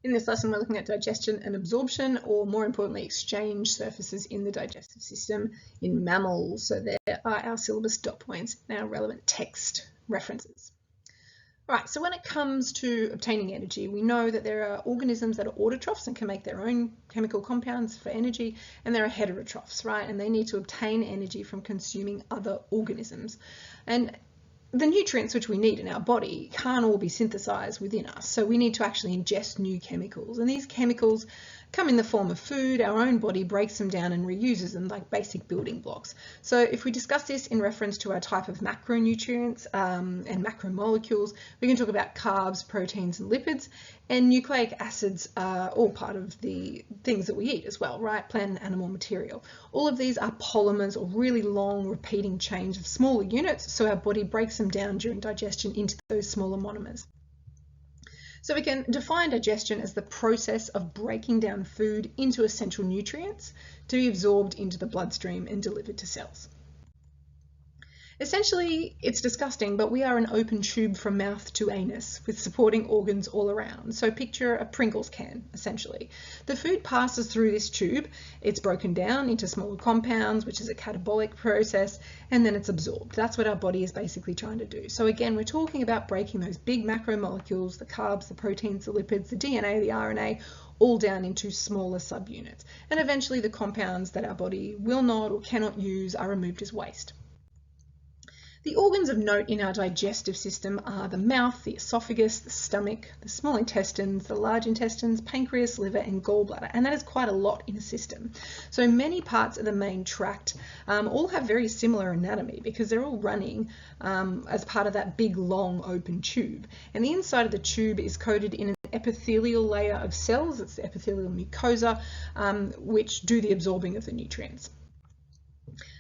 In this lesson, we're looking at digestion and absorption, or more importantly, exchange surfaces in the digestive system in mammals. So there are our syllabus dot points and our relevant text references. All right, so when it comes to obtaining energy, we know that there are organisms that are autotrophs and can make their own chemical compounds for energy, and there are heterotrophs, right? And they need to obtain energy from consuming other organisms. And the nutrients which we need in our body can't all be synthesized within us, so we need to actually ingest new chemicals, and these chemicals come in the form of food. Our own body breaks them down and reuses them like basic building blocks. So if we discuss this in reference to our type of macronutrients and macromolecules, we can talk about carbs, proteins and lipids, and nucleic acids are all part of the things that we eat as well, right? Plant and animal material. All of these are polymers, or really long repeating chains of smaller units, so our body breaks them down during digestion into those smaller monomers. So we can define digestion as the process of breaking down food into essential nutrients to be absorbed into the bloodstream and delivered to cells. Essentially, it's disgusting, but we are an open tube from mouth to anus with supporting organs all around. So picture a Pringles can, essentially. The food passes through this tube, it's broken down into smaller compounds, which is a catabolic process, and then it's absorbed. That's what our body is basically trying to do. So again, we're talking about breaking those big macromolecules, the carbs, the proteins, the lipids, the DNA, the RNA, all down into smaller subunits. And eventually the compounds that our body will not or cannot use are removed as waste. The organs of note in our digestive system are the mouth, the esophagus, the stomach, the small intestines, the large intestines, pancreas, liver and gallbladder, and that is quite a lot in a system. So many parts of the main tract all have very similar anatomy because they're all running as part of that big long open tube, and the inside of the tube is coated in an epithelial layer of cells. It's the epithelial mucosa, which do the absorbing of the nutrients.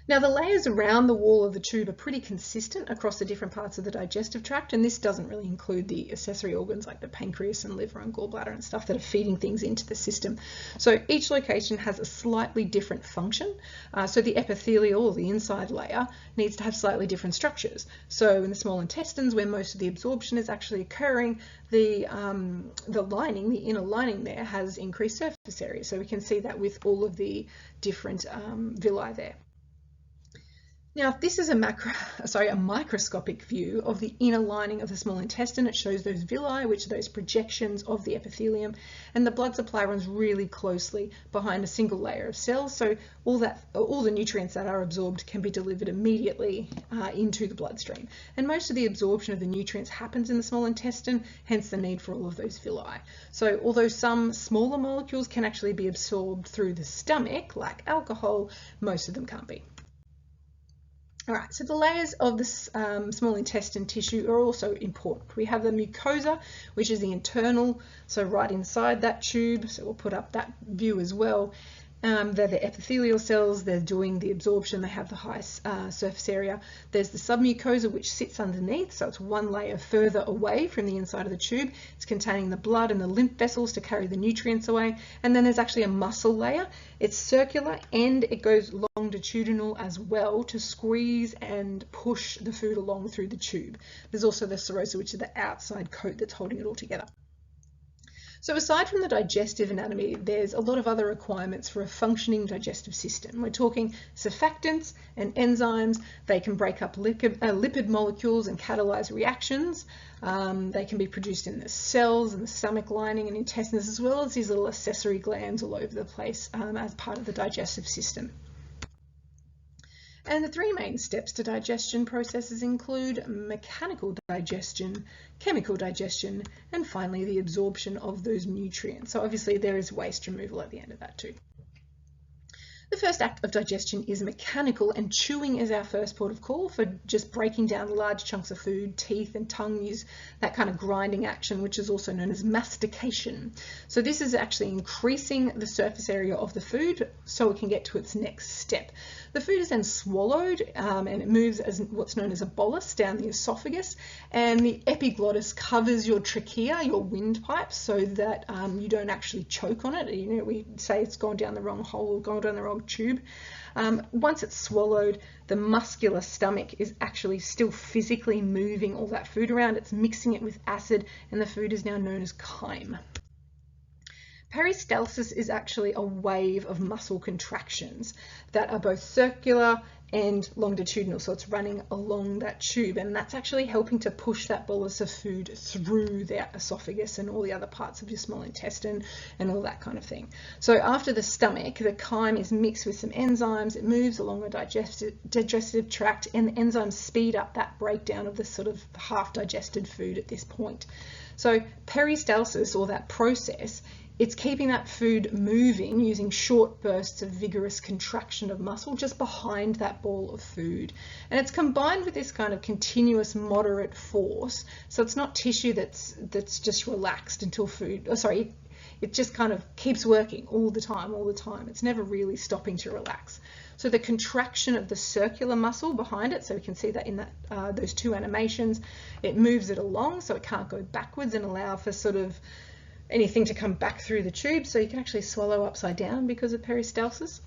Now, the layers around the wall of the tube are pretty consistent across the different parts of the digestive tract, and this doesn't really include the accessory organs like the pancreas and liver and gallbladder and stuff that are feeding things into the system. So each location has a slightly different function. So the epithelial, or the inside layer, needs to have slightly different structures. So in the small intestines, where most of the absorption is actually occurring, the lining, the inner lining there, has increased surface area. So we can see that with all of the different villi there. Now, if this is a microscopic view of the inner lining of the small intestine, it shows those villi, which are those projections of the epithelium, and the blood supply runs really closely behind a single layer of cells. So all the nutrients that are absorbed can be delivered immediately into the bloodstream. And most of the absorption of the nutrients happens in the small intestine, hence the need for all of those villi. So although some smaller molecules can actually be absorbed through the stomach, like alcohol, most of them can't be. All right, so the layers of the small intestine tissue are also important. We have the mucosa, which is the internal, so right inside that tube. So we'll put up that view as well. They're the epithelial cells, they're doing the absorption, they have the high surface area. There's the submucosa, which sits underneath, so it's one layer further away from the inside of the tube. It's containing the blood and the lymph vessels to carry the nutrients away. And then there's actually a muscle layer. It's circular and it goes longitudinal as well to squeeze and push the food along through the tube. There's also the serosa, which is the outside coat that's holding it all together. So aside from the digestive anatomy, there's a lot of other requirements for a functioning digestive system. We're talking surfactants and enzymes. They can break up lipid molecules and catalyze reactions. They can be produced in the cells and the stomach lining and intestines, as well as these little accessory glands all over the place as part of the digestive system. And the three main steps to digestion processes include mechanical digestion, chemical digestion, and finally the absorption of those nutrients. So obviously there is waste removal at the end of that too. The first act of digestion is mechanical, and chewing is our first port of call for just breaking down large chunks of food. Teeth and tongue use that kind of grinding action, which is also known as mastication. So this is actually increasing the surface area of the food so it can get to its next step. The food is then swallowed and it moves as what's known as a bolus down the esophagus, and the epiglottis covers your trachea, your windpipe, so that you don't actually choke on it. You know, we say it's gone down the wrong hole or gone down the wrong tube. Once it's swallowed, the muscular stomach is actually still physically moving all that food around. It's mixing it with acid, and the food is now known as chyme. Peristalsis is actually a wave of muscle contractions that are both circular and longitudinal, so it's running along that tube, and that's actually helping to push that bolus of food through the esophagus and all the other parts of your small intestine and all that kind of thing. So after the stomach, the chyme is mixed with some enzymes, it moves along the digestive tract, and the enzymes speed up that breakdown of the sort of half digested food at this point. So peristalsis, or that process, it's keeping that food moving using short bursts of vigorous contraction of muscle just behind that ball of food. And it's combined with this kind of continuous moderate force. So it's not tissue that's just relaxed until food, it just kind of keeps working all the time. It's never really stopping to relax. So the contraction of the circular muscle behind it, so we can see that in that those two animations, it moves it along so it can't go backwards and allow for sort of anything to come back through the tube, so you can actually swallow upside down because of peristalsis.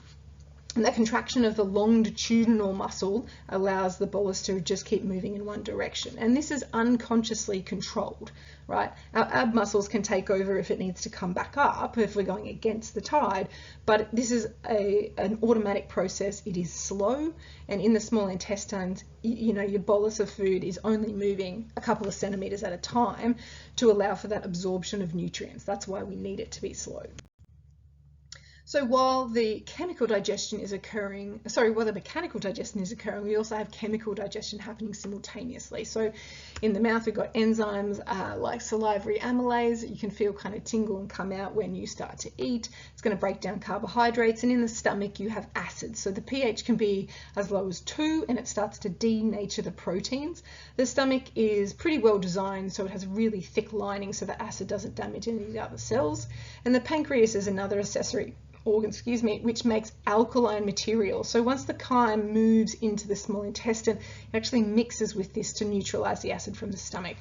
And that contraction of the longitudinal muscle allows the bolus to just keep moving in one direction. And this is unconsciously controlled, right? Our ab muscles can take over if it needs to come back up, if we're going against the tide, but this is an automatic process. It is slow, and in the small intestines, your bolus of food is only moving a couple of centimeters at a time to allow for that absorption of nutrients. That's why we need it to be slow. So while the mechanical digestion is occurring, we also have chemical digestion happening simultaneously. So in the mouth, we've got enzymes like salivary amylase. You can feel kind of tingle and come out when you start to eat. It's going to break down carbohydrates. And in the stomach, you have acids. So the pH can be as low as 2, and it starts to denature the proteins. The stomach is pretty well designed, so it has a really thick lining so the acid doesn't damage any of the other cells. And the pancreas is another accessory organ, which makes alkaline material. So once the chyme moves into the small intestine, it actually mixes with this to neutralize the acid from the stomach.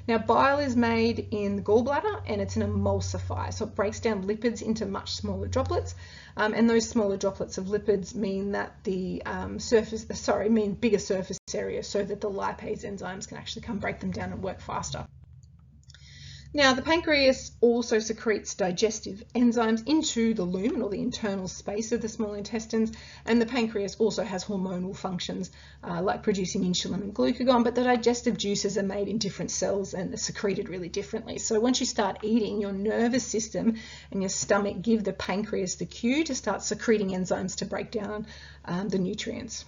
Now, bile is made in the gallbladder, and it's an emulsifier, so it breaks down lipids into much smaller droplets, and those smaller droplets of lipids mean that the bigger surface area, so that the lipase enzymes can actually come break them down and work faster. Now, the pancreas also secretes digestive enzymes into the lumen, or the internal space of the small intestines, and the pancreas also has hormonal functions like producing insulin and glucagon, but the digestive juices are made in different cells and are secreted really differently. So once you start eating, your nervous system and your stomach give the pancreas the cue to start secreting enzymes to break down the nutrients.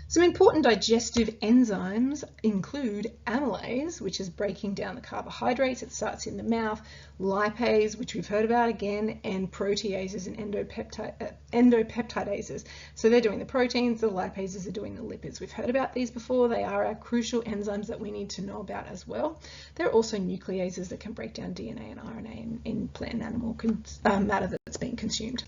Some important digestive enzymes include amylase, which is breaking down the carbohydrates. It starts in the mouth, lipase, which we've heard about again, and proteases and endopeptidases. So they're doing the proteins, the lipases are doing the lipids. We've heard about these before. They are our crucial enzymes that we need to know about as well. There are also nucleases that can break down DNA and RNA in plant and animal matter that's being consumed.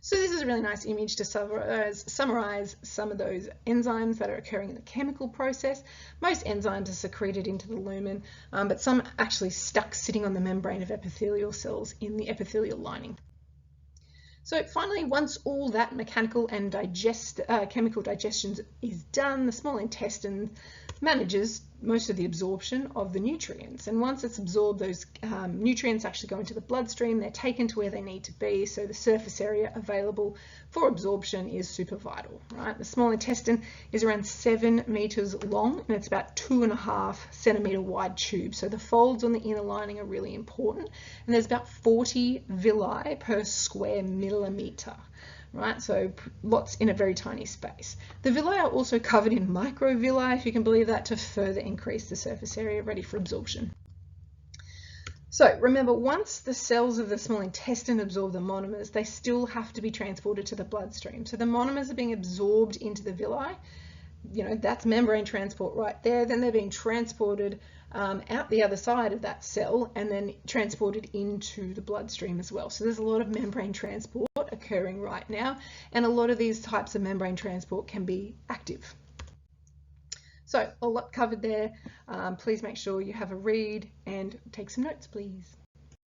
So this is a really nice image to summarize some of those enzymes that are occurring in the chemical process. Most enzymes are secreted into the lumen, but some actually stuck sitting on the membrane of epithelial cells in the epithelial lining. So finally, once all that mechanical and chemical digestion is done, the small intestine manages most of the absorption of the nutrients. And once it's absorbed, those nutrients actually go into the bloodstream. They're taken to where they need to be. So the surface area available for absorption is super vital, right? The small intestine is around 7 meters long, and it's about 2.5 centimeter wide tube. So the folds on the inner lining are really important. And there's about 40 villi per square millimeter. Right, so lots in a very tiny space. The villi are also covered in microvilli, if you can believe that, to further increase the surface area ready for absorption. So remember, once the cells of the small intestine absorb the monomers, they still have to be transported to the bloodstream. So the monomers are being absorbed into the villi. That's membrane transport right there. Then they're being transported out the other side of that cell and then transported into the bloodstream as well. So there's a lot of membrane transport occurring right now, and a lot of these types of membrane transport can be active. So a lot covered there. Please make sure you have a read and take some notes, please.